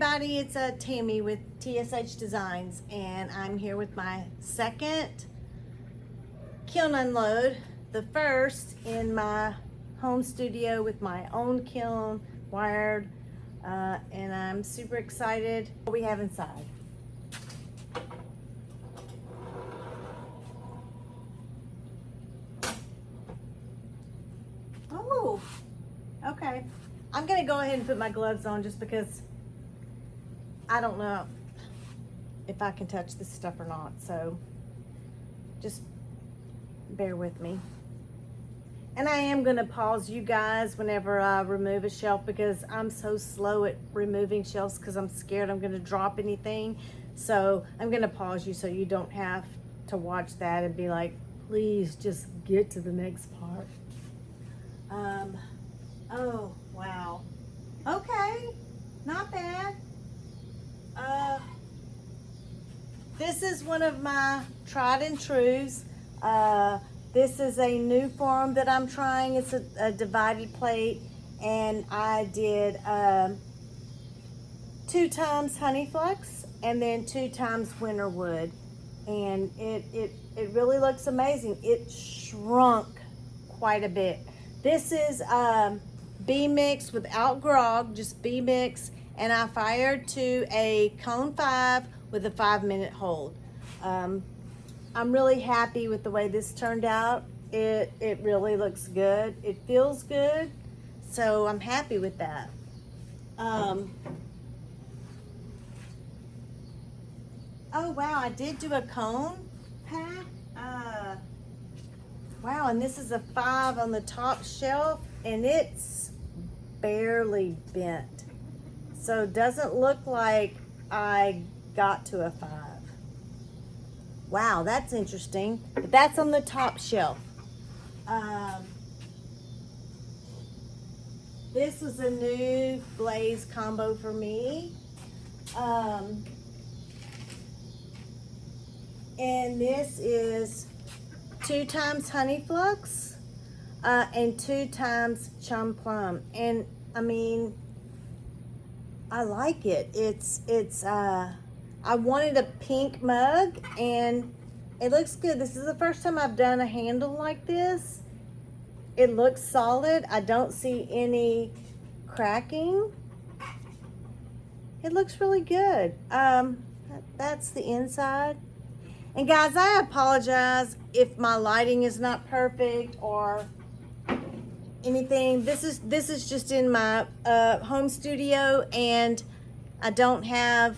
everybody, it's Tammy with TSH Designs, and I'm here with my second kiln unload, the first in my home studio with my own kiln, wired, and I'm super excited what we have inside. Oh, okay. I'm gonna go ahead and put my gloves on just because I don't know if I can touch this stuff or not, so just bear with me. And I am gonna pause you guys whenever I remove a shelf because I'm so slow at removing shelves because I'm scared I'm gonna drop anything. So I'm gonna pause you so you don't have to watch that and be like, please just get to the next part. Oh, wow. Okay, not bad. This is one of my tried and trues. This is a new form that I'm trying. It's a divided plate, and I did 2 times honey flux and then 2 times winter wood, and it really looks amazing. It shrunk quite a bit. This is B mix without grog, just B mix, and I fired to a cone 5 with a 5-minute hold. I'm really happy with the way this turned out. It really looks good. It feels good, so I'm happy with that. Oh wow, I did do a cone pack. Wow, and this is a 5 on the top shelf, and it's barely bent. So it doesn't look like I got to a 5. Wow, that's interesting. But that's on the top shelf. This was a new glaze combo for me. And this is 2 times honey flux and 2 times chum plum. And I mean, I like it. I wanted a pink mug and it looks good. This is the first time I've done a handle like this. It looks solid. I don't see any cracking. It looks really good. That's the inside. And guys, I apologize if my lighting is not perfect or anything. This is just in my home studio, and I don't have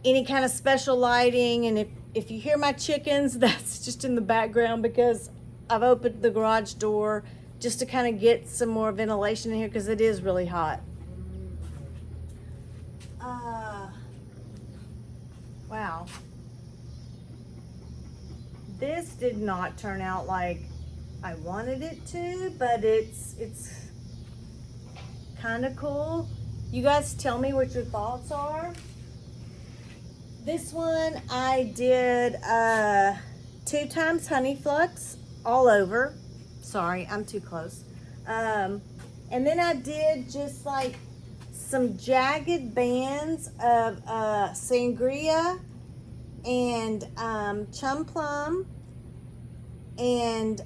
any kind of special lighting. And if you hear my chickens, that's just in the background because I've opened the garage door just to kind of get some more ventilation in here because it is really hot. Wow. This did not turn out like I wanted it to, but it's kind of cool. You guys tell me what your thoughts are. This one I did 2 times honey flux all over. Sorry, I'm too close. And then I did just like some jagged bands of sangria and chum plum and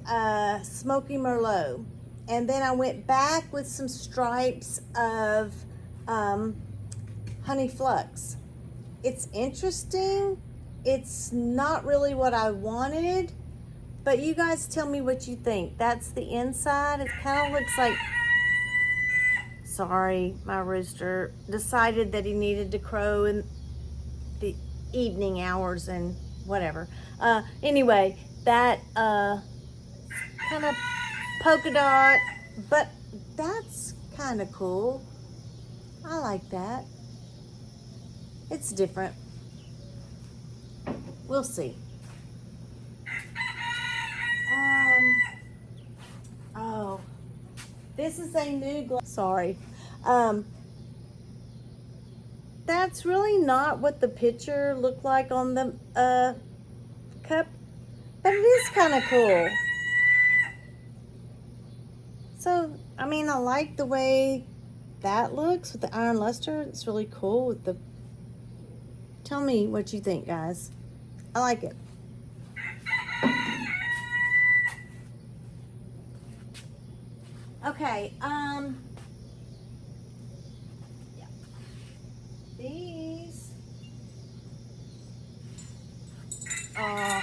smoky merlot. And then I went back with some stripes of honey flux. It's interesting. It's not really what I wanted, but you guys tell me what you think. That's the inside. It kind of looks like, sorry, my rooster decided that he needed to crow in the evening hours and whatever. Anyway, that kind of polka dot, but that's kind of cool. I like that. It's different. We'll see. Oh, this is a new sorry. That's really not what the picture looked like on the cup, but it is kind of cool. So, I mean, I like the way that looks with the iron luster. It's really cool with the, tell me what you think, guys. I like it. Okay, yeah. These, I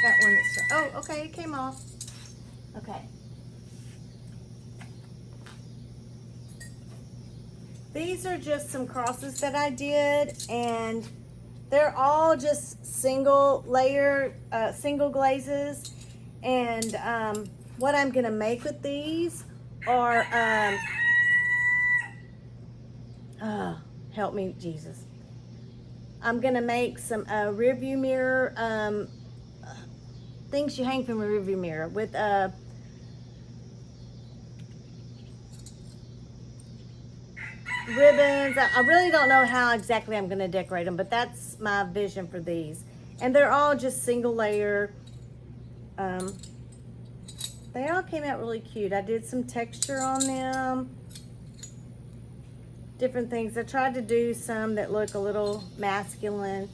got one that's, oh, okay, it came off. Okay. These are just some crosses that I did, and they're all just single layer, single glazes. And what I'm gonna make with these are, help me, Jesus. I'm gonna make some rear view mirror, things you hang from a rear view mirror with ribbons. I really don't know how exactly I'm gonna decorate them, but that's my vision for these. And they're all just single layer. They all came out really cute. I did some texture on them, different things. I tried to do some that look a little masculine.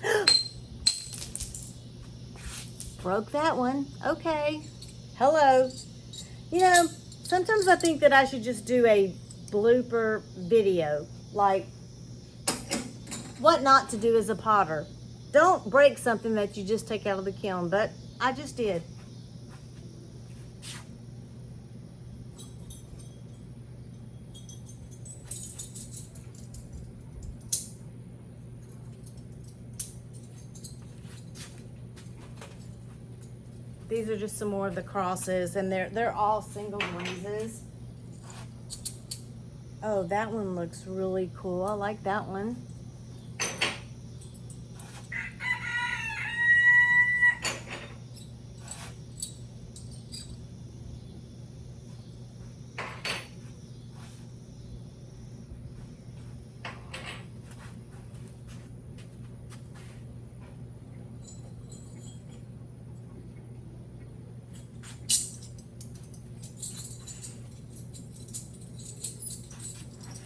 Broke that one. Okay. Hello. You know, sometimes I think that I should just do a blooper video, like what not to do as a potter. Don't break something that you just take out of the kiln, but I just did. These are just some more of the crosses, and they're all single glazes. Oh, that one looks really cool. I like that one.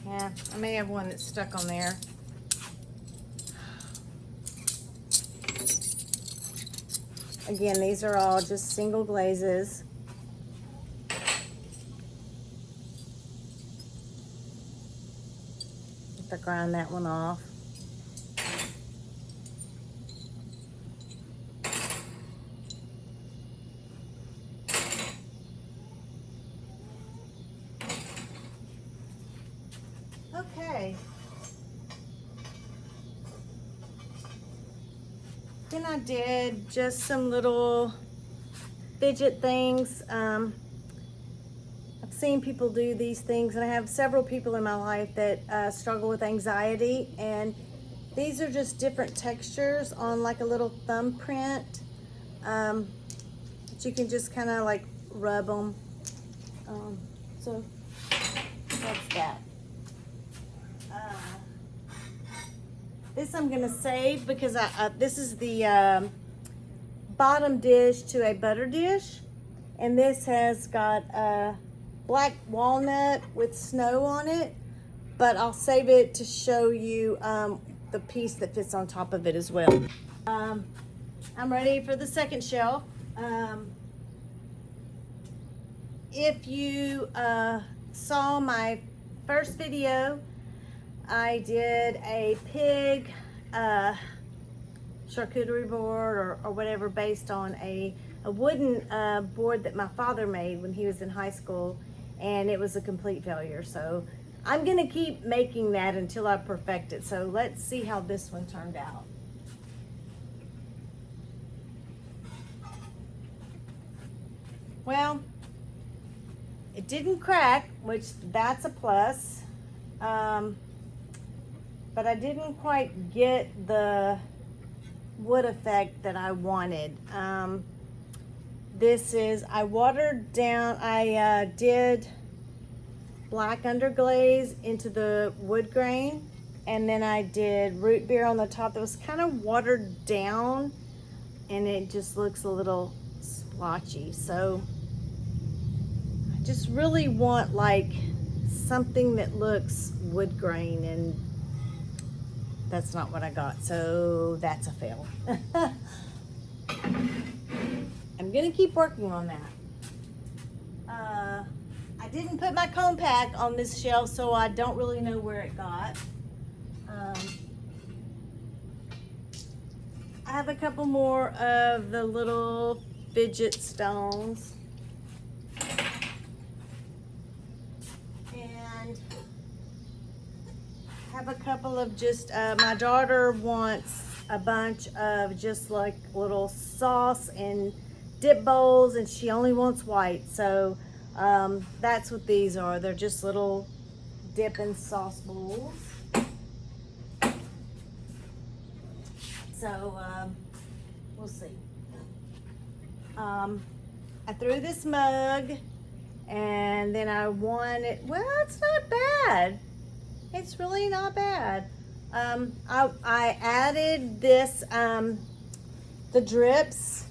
Yeah, I may have one that's stuck on there. Again, these are all just single glazes. If I grind that one off. Okay. Then I did just some little fidget things. I've seen people do these things, and I have several people in my life that struggle with anxiety, and these are just different textures on like a little thumbprint that you can just kind of like rub them. So that's that. This I'm gonna save because this is the bottom dish to a butter dish, and this has got black walnut with snow on it, but I'll save it to show you the piece that fits on top of it as well. I'm ready for the second shelf. If you saw my first video, I did a pig charcuterie board or whatever based on a wooden board that my father made when he was in high school, and it was a complete failure. So I'm gonna keep making that until I perfect it. So let's see how this one turned out. Well, it didn't crack, which that's a plus. But I didn't quite get the wood effect that I wanted. This is, I watered down, I did black underglaze into the wood grain, and then I did root beer on the top that was kind of watered down, and it just looks a little splotchy. So I just really want like something that looks wood grain, and that's not what I got, so that's a fail. I'm gonna keep working on that. I didn't put my compact on this shelf, so I don't really know where it got. I have a couple more of the little fidget stones. And have a couple of just, my daughter wants a bunch of just like little sauce and dip bowls, and she only wants white. So that's what these are. They're just little dip and sauce bowls. So we'll see. I threw this mug, and then I wanted, well, it's not bad. It's really not bad. I added this, the drips,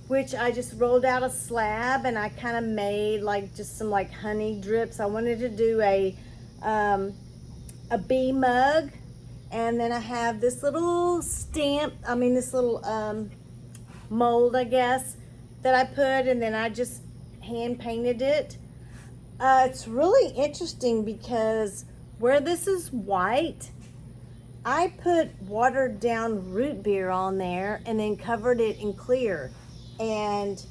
which I just rolled out a slab, and I kind of made like just some like honey drips. I wanted to do a bee mug. And then I have this little stamp, this little mold, I guess, that I put, and then I just hand painted it. It's really interesting because where this is white, I put watered down root beer on there and then covered it in clear. And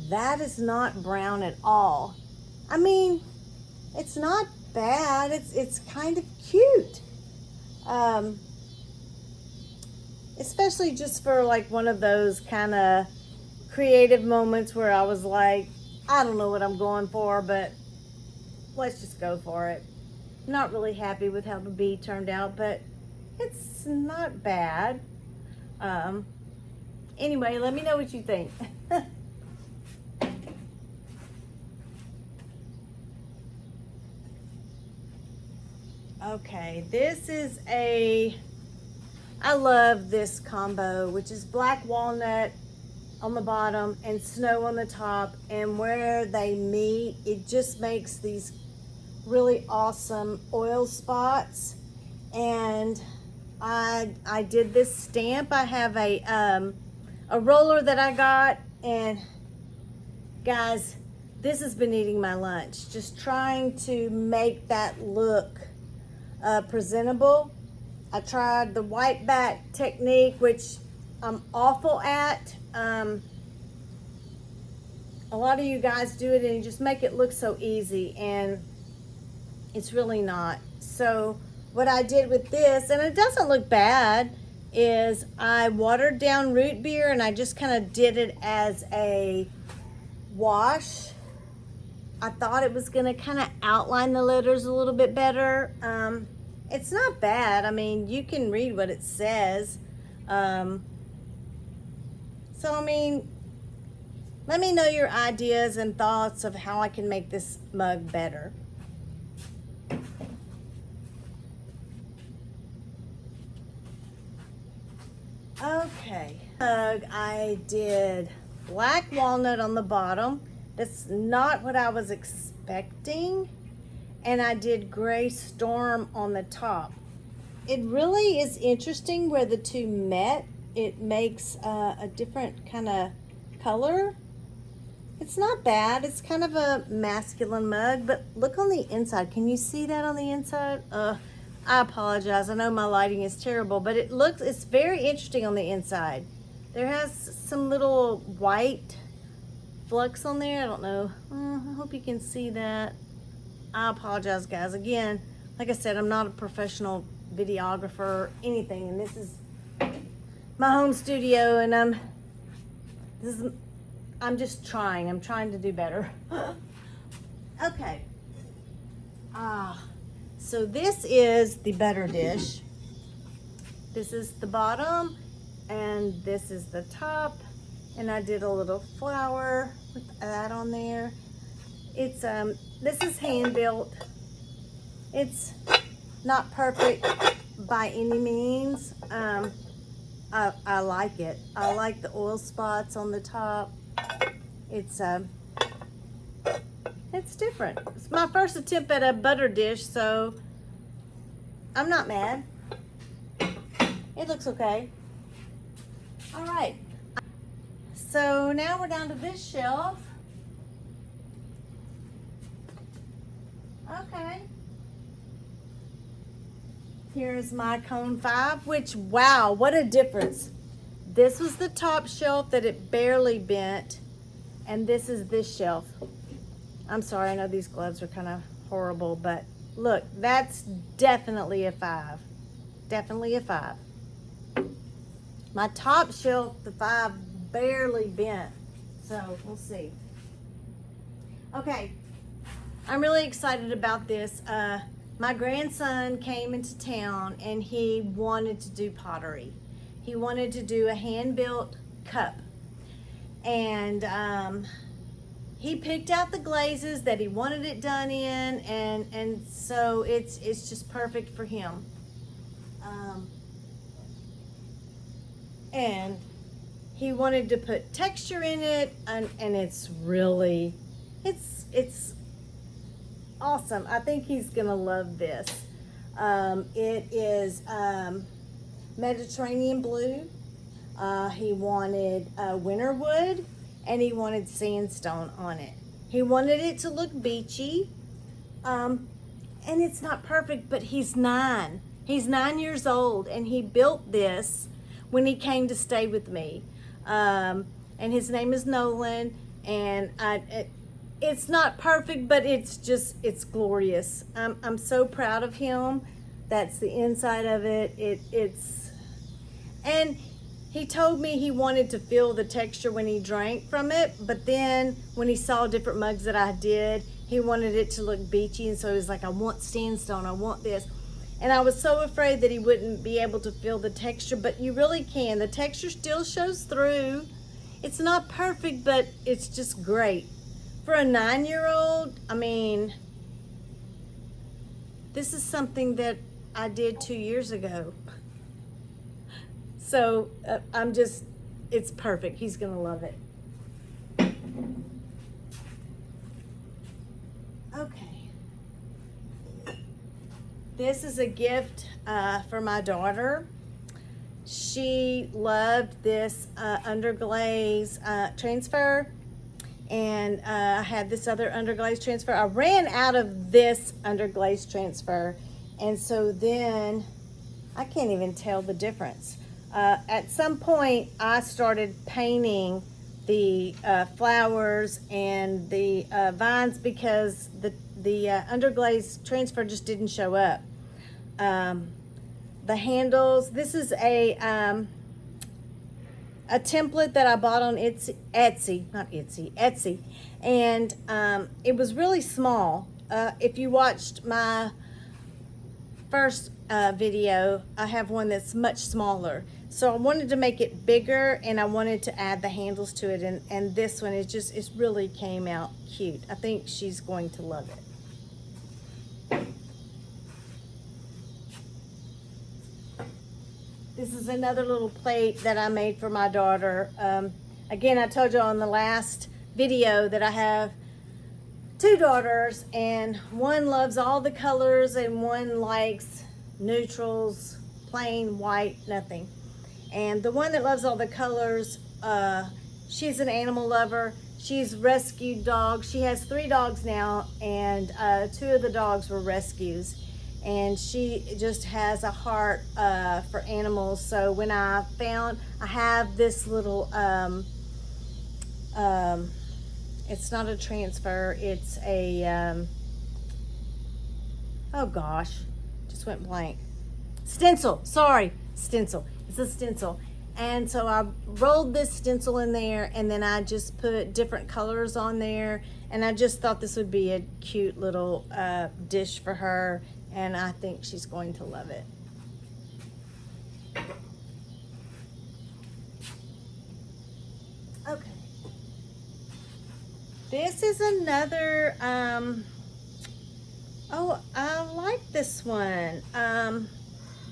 that is not brown at all. I mean, it's not bad. It's kind of cute. Especially just for like one of those kind of creative moments where I was like, I don't know what I'm going for, but let's just go for it. Not really happy with how the bee turned out, but it's not bad. Anyway, let me know what you think. Okay, this is I love this combo, which is black walnut on the bottom and snow on the top, and where they meet, it just makes these really awesome oil spots. And I did this stamp. I have a roller that I got, and guys, this has been eating my lunch, just trying to make that look presentable. I tried the white back technique, which I'm awful at. A lot of you guys do it and you just make it look so easy, and it's really not. So what I did with this, and it doesn't look bad, is I watered down root beer and I just kind of did it as a wash. I thought it was going to kind of outline the letters a little bit better. It's not bad. I mean, you can read what it says. So, I mean, let me know your ideas and thoughts of how I can make this mug better. Okay, mug, I did black walnut on the bottom. That's not what I was expecting. And I did gray storm on the top. It really is interesting where the two met. It makes a different kind of color. It's not bad. It's kind of a masculine mug, but look on the inside. Can you see that on the inside? I apologize. I know my lighting is terrible, but it's very interesting on the inside. There has some little white flux on there. I don't know. I hope you can see that. I apologize, guys. Again, like I said, I'm not a professional videographer or anything, and this is my home studio, and I'm just trying. I'm trying to do better. Okay. So this is the butter dish. This is the bottom, and this is the top, and I did a little flower with that on there. It's this is hand built. It's not perfect by any means. I like it. I like the oil spots on the top. It's It's different. It's my first attempt at a butter dish, so I'm not mad. It looks okay. All right. So now we're down to this shelf. Okay. Here's my cone 5, which, wow, what a difference. This was the top shelf that it barely bent, and this is this shelf. I'm sorry, I know these gloves are kind of horrible, but look, that's definitely a 5. Definitely a 5. My top shelf, the 5 barely bent, so we'll see. Okay, I'm really excited about this. My grandson came into town and he wanted to do pottery. He wanted to do a hand-built cup. And he picked out the glazes that he wanted it done in, and so it's just perfect for him. And he wanted to put texture in it, and it's really, it's awesome. I think he's gonna love this. It is Mediterranean blue. He wanted winter wood, and he wanted sandstone on it. He wanted it to look beachy, and it's not perfect, but he's 9. He's 9 years old, and he built this when he came to stay with me. And his name is Nolan, and it's not perfect, but it's glorious. I'm so proud of him. That's the inside of it. And he told me he wanted to feel the texture when he drank from it, but then when he saw different mugs that I did, he wanted it to look beachy, and so he was like, I want sandstone, I want this. And I was so afraid that he wouldn't be able to feel the texture, but you really can. The texture still shows through. It's not perfect, but it's just great. For a 9-year-old, I mean, this is something that I did 2 years ago. So it's perfect. He's gonna love it. Okay. This is a gift for my daughter. She loved this underglaze transfer, and I had this other underglaze transfer. I ran out of this underglaze transfer, and so then I can't even tell the difference. At some point, I started painting the flowers and the vines because the underglaze transfer just didn't show up. The handles, this is a template that I bought on Etsy, and it was really small. If you watched my first video, I have one that's much smaller. So I wanted to make it bigger, and I wanted to add the handles to it, and this one, it really came out cute. I think she's going to love it. This is another little plate that I made for my daughter. Again, I told you on the last video that I have 2 daughters, and one loves all the colors and one likes neutrals, plain white, nothing. And the one that loves all the colors, she's an animal lover. She's rescued dogs. She has 3 dogs now, and 2 of the dogs were rescues. And she just has a heart for animals. So when I have this little, it's not a transfer, it's a, oh gosh, just went blank. Stencil, sorry, stencil. It's a stencil. And so I rolled this stencil in there, and then I just put different colors on there, and I just thought this would be a cute little dish for her, and I think she's going to love it. Okay. This is another, oh, I like this one.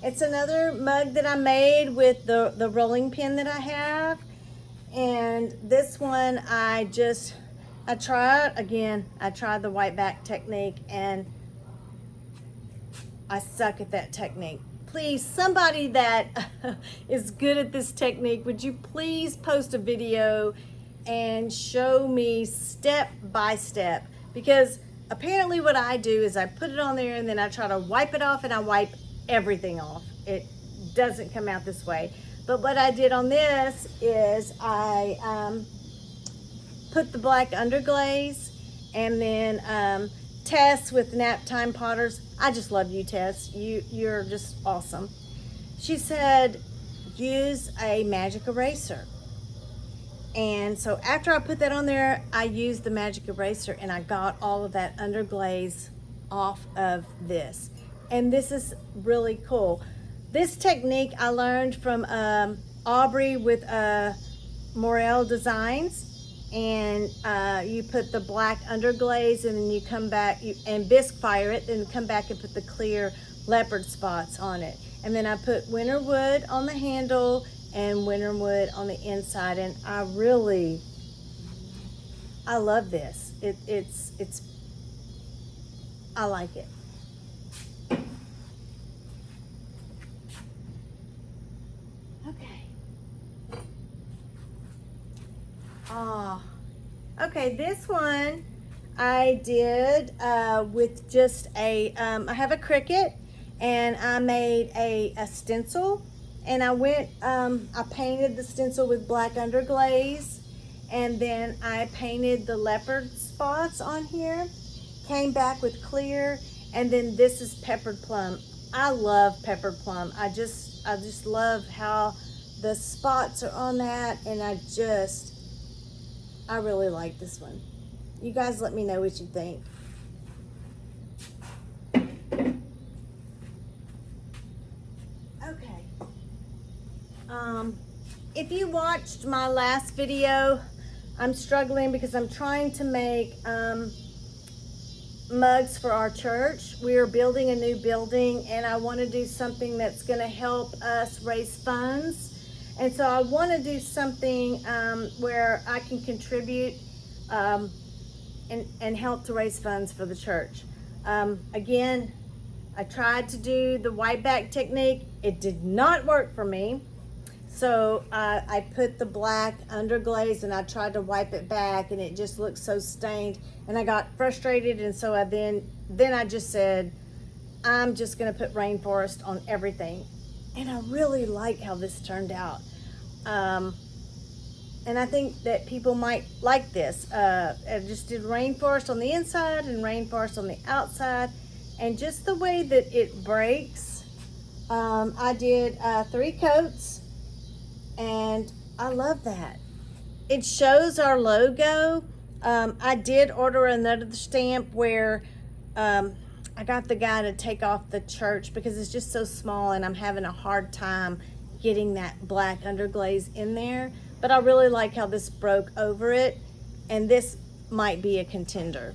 It's another mug that I made with the rolling pin that I have. And this one I just I tried the white back technique, and I suck at that technique. Please, somebody that is good at this technique, would you please post a video and show me step by step? Because apparently what I do is I put it on there and then I try to wipe it off, and I wipe everything off. It doesn't come out this way. But what I did on this is I put the black underglaze, and then Tess with Nap Time Potters. I just love you, Tess. You're just awesome. She said, use a magic eraser. And so after I put that on there, I used the magic eraser, and I got all of that underglaze off of this. And this is really cool. This technique I learned from Aubrey with Morel Designs. And you put the black underglaze, and then you come back and bisque fire it, then come back and put the clear leopard spots on it. And then I put winter wood on the handle and winter wood on the inside, and I love this. I like it. Okay, this one I did with just I have a Cricut, and I made a stencil, and I painted the stencil with black underglaze, and then I painted the leopard spots on here, came back with clear, and then this is peppered plum. I love peppered plum. I just love how the spots are on that, and I really like this one. You guys let me know what you think. Okay. If you watched my last video, I'm struggling because I'm trying to make mugs for our church. We are building a new building, and I want to do something that's going to help us raise funds. And so I want to do something where I can contribute and help to raise funds for the church. Again, I tried to do the white back technique. It did not work for me. So I put the black underglaze, and I tried to wipe it back, and it just looked so stained. And I got frustrated, and so then I just said, I'm just going to put rainforest on everything. And I really like how this turned out. And I think that people might like this. I just did rainforest on the inside and rainforest on the outside. And just the way that it breaks, I did 3 coats, and I love that. It shows our logo. I did order another stamp where I got the guy to take off the church because it's just so small, and I'm having a hard time getting that black underglaze in there. But I really like how this broke over it, and this might be a contender.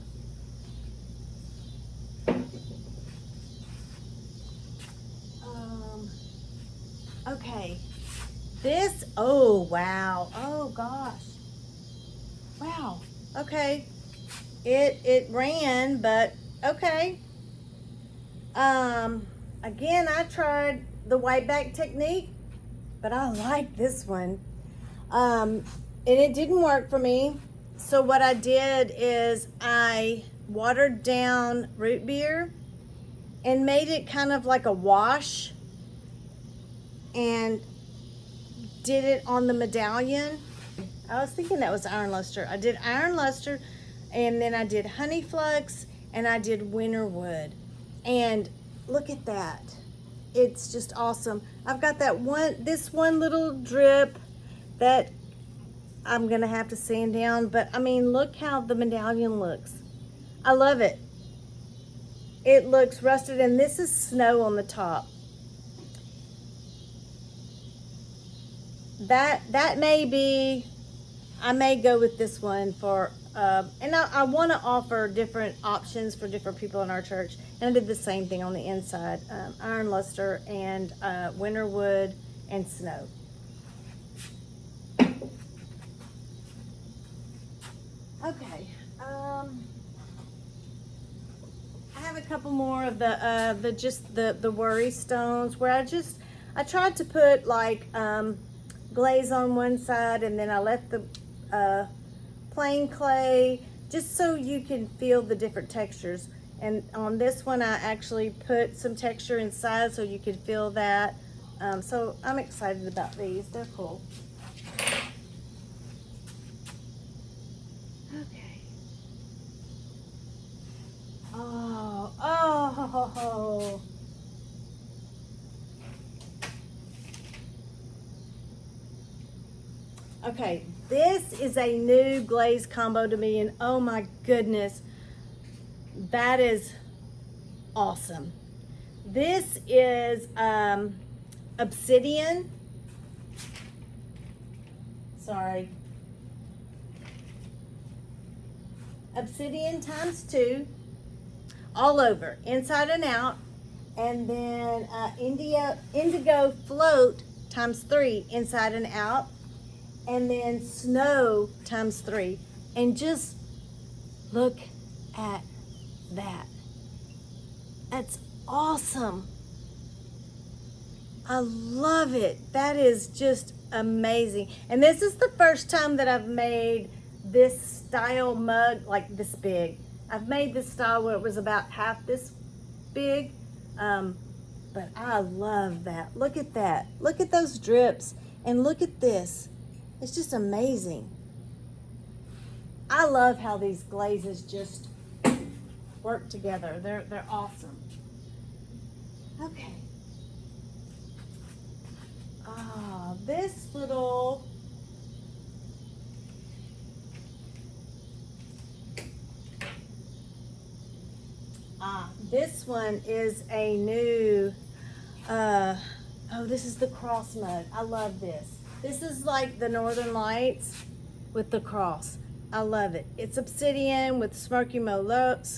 Okay, this, oh wow, oh gosh, wow, okay, it ran, but okay. Again, I tried the white back technique, but I like this one. And it didn't work for me. So what I did is I watered down root beer and made it kind of like a wash, and did it on the medallion. I was thinking that was iron luster. I did iron luster, and then I did honey flux, and I did winter wood. And look at that. It's just awesome. I've got this one little drip that I'm gonna have to sand down, but I mean, look how the medallion looks. I love it. It looks rusted, and this is snow on the top. That may be, I may go with this one for, and I want to offer different options for different people in our church. And I did the same thing on the inside, iron luster and winter wood and snow. Okay. I have a couple more of the worry stones where I tried to put like glaze on one side, and then I left the plain clay just so you can feel the different textures. And on this one, I actually put some texture inside so you could feel that. So I'm excited about these. They're cool. Okay. Oh. Okay, this is a new glaze combo to me, and oh my goodness, that is awesome. This is obsidian. Sorry. Obsidian ×2, all over, inside and out. And then indigo float ×3, inside and out. And then snow ×3. And just look at that. That's awesome. I love it. That is just amazing. And this is the first time that I've made this style mug like this big. I've made this style where it was about half this big. But I love that. Look at that. Look at those drips. And look at this. It's just amazing. I love how these glazes just work together. They're awesome. Okay. This little this one is a new this is the cross mug. I love this. This is like the Northern Lights with the cross. I love it. It's obsidian with smoky merlot.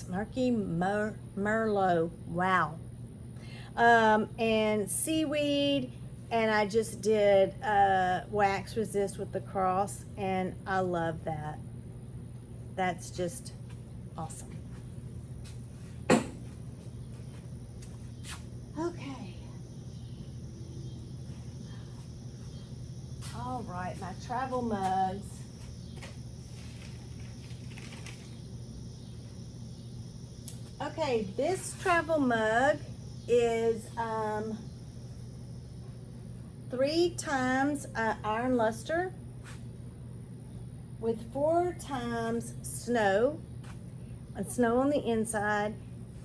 Wow. And seaweed, and I just did wax resist with the cross, and I love that. That's just awesome. Okay. All right, my travel mugs. Okay, this travel mug is 3 times iron luster with 4 times snow, and snow on the inside,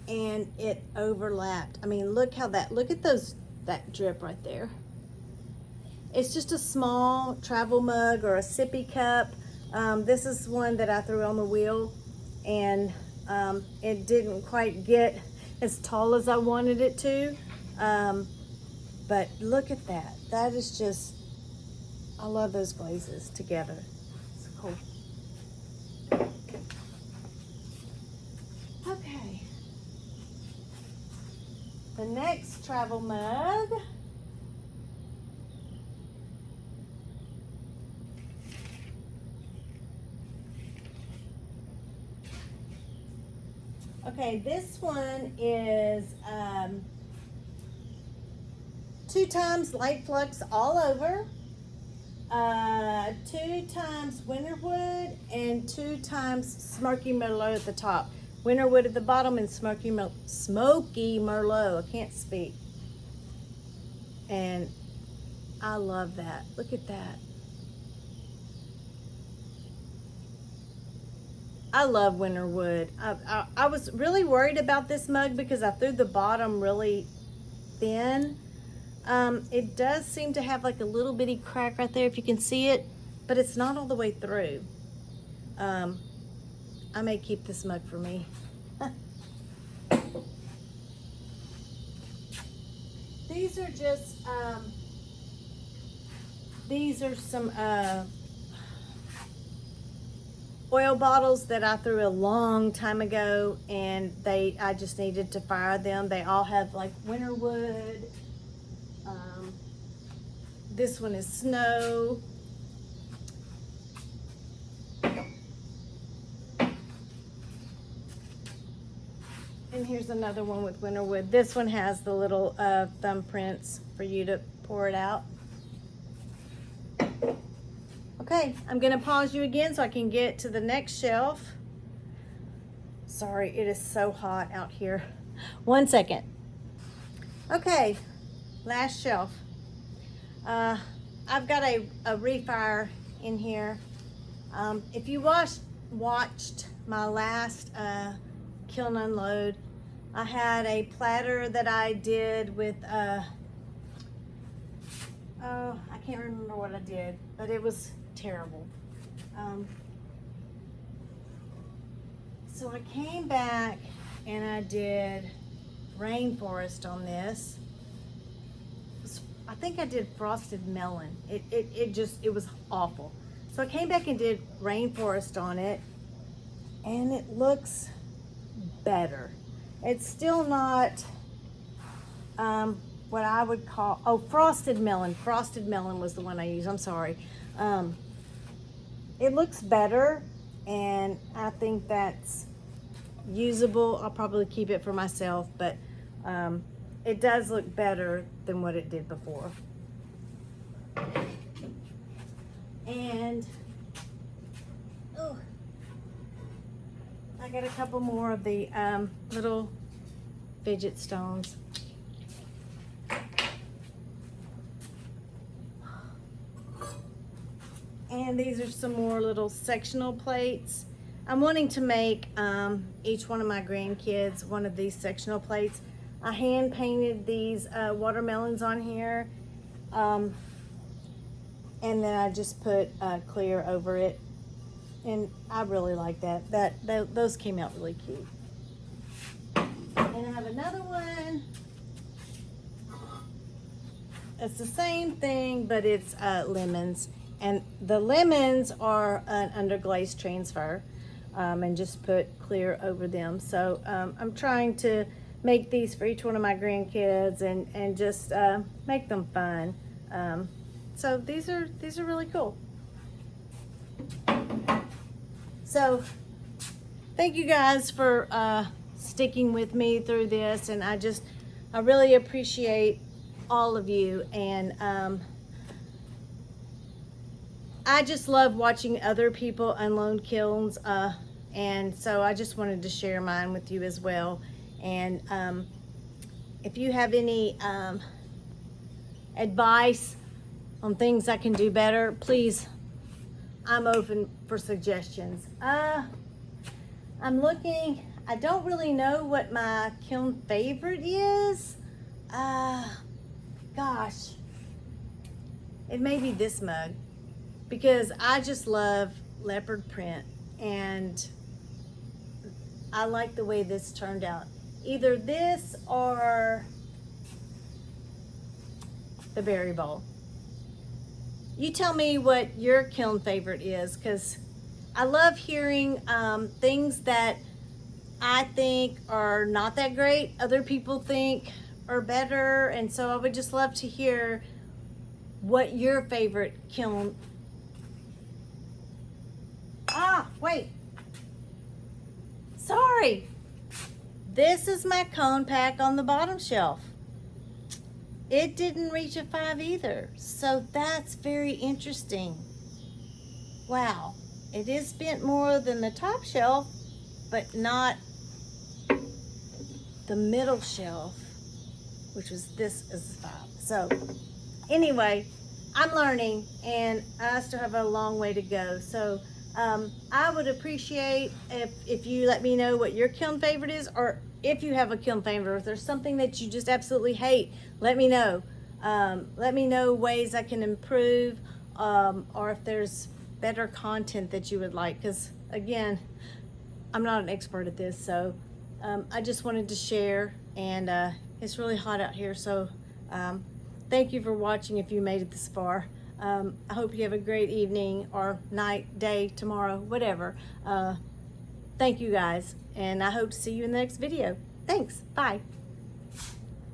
and it overlapped. I mean, look at that drip right there. It's just a small travel mug or a sippy cup. This is one that I threw on the wheel, and it didn't quite get as tall as I wanted it to. But look at that. That is just, I love those glazes together. It's cool. Okay. The next travel mug. Okay, this one is 2 times light flux all over, 2 times winterwood, and 2 times smoky merlot at the top. Winterwood at the bottom and smoky merlot. I can't speak. And I love that. Look at that. I love winterwood. I was really worried about this mug because I threw the bottom really thin. It does seem to have like a little bitty crack right there if you can see it, but it's not all the way through. I may keep this mug for me. These are just, these are some oil bottles that I threw a long time ago, and I just needed to fire them. They all have like winterwood. This one is snow. And here's another one with winter wood. This one has the little thumbprints for you to pour it out. Okay, I'm gonna pause you again so I can get to the next shelf. Sorry, it is so hot out here. 1 second. Okay, last shelf. I've got a Refire in here. If you watched my last kiln unload, I had a platter that I did with oh, I can't remember what I did, but it was terrible. So I came back and I did rainforest on this. I think I did frosted melon. It was awful. So I came back and did rainforest on it, and it looks better. It's still not what I would call, oh, frosted melon. Frosted melon was the one I used, I'm sorry. It looks better, and I think that's usable. I'll probably keep it for myself, but it does look better than what it did before. And oh, I got a couple more of the little fidget stones. And these are some more little sectional plates. I'm wanting to make each one of my grandkids one of these sectional plates. I hand painted these watermelons on here, and then I just put clear over it, and I really like that. Those came out really cute. And I have another one. It's the same thing, but it's lemons, and the lemons are an under glaze transfer, and just put clear over them. So I'm trying to make these for each one of my grandkids and just make them fun. So these are really cool. So thank you guys for sticking with me through this, and I really appreciate all of you, and I just love watching other people unload kilns, and so I just wanted to share mine with you as well. And if you have any advice on things I can do better, please, I'm open for suggestions. I'm looking, I don't really know what my kiln favorite is. Gosh, it may be this mug, because I just love leopard print, and I like the way this turned out. Either this or the berry bowl. You tell me what your kiln favorite is, because I love hearing things that I think are not that great, other people think are better, and so I would just love to hear what your favorite kiln. Wait. Sorry. This is my cone pack on the bottom shelf. It didn't reach a 5 either, so that's very interesting. Wow, it is bent more than the top shelf, but not the middle shelf, which was this is 5. So anyway, I'm learning, and I still have a long way to go. So I would appreciate if you let me know what your kiln favorite is, or if you have a kiln favorite, if there's something that you just absolutely hate, let me know. Let me know ways I can improve, or if there's better content that you would like, because again, I'm not an expert at this, so I just wanted to share, and it's really hot out here, so thank you for watching if you made it this far. I hope you have a great evening or night, day, tomorrow, whatever. Thank you guys, and I hope to see you in the next video. Thanks, bye.